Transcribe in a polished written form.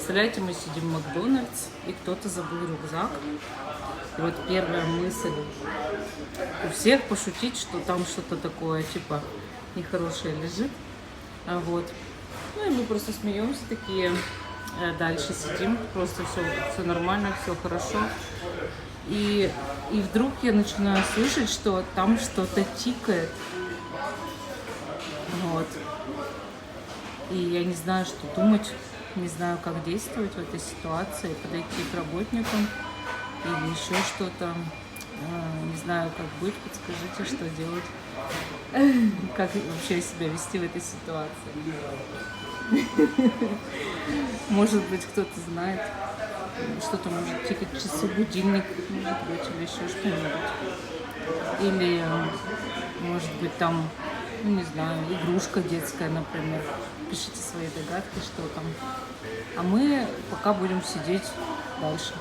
Представляете, мы сидим в Макдональдс, и кто-то забыл рюкзак. И вот первая мысль у всех пошутить, что там что-то такое, типа, нехорошее лежит. Вот. Ну и мы просто смеемся такие, дальше сидим, просто все нормально, все хорошо. И вдруг я начинаю слышать, что там что-то тикает. Вот. И я не знаю, что думать, не знаю, как действовать в этой ситуации, подойти к работникам или еще что-то. Не знаю, как быть, подскажите, что делать. Как вообще себя вести в этой ситуации. Может быть, кто-то знает, что-то может тикать, часы, будильник, может быть, или еще что-нибудь. Или, может быть, там, ну, не знаю, игрушка детская, например. Пишите свои догадки, что там. А мы пока будем сидеть дальше.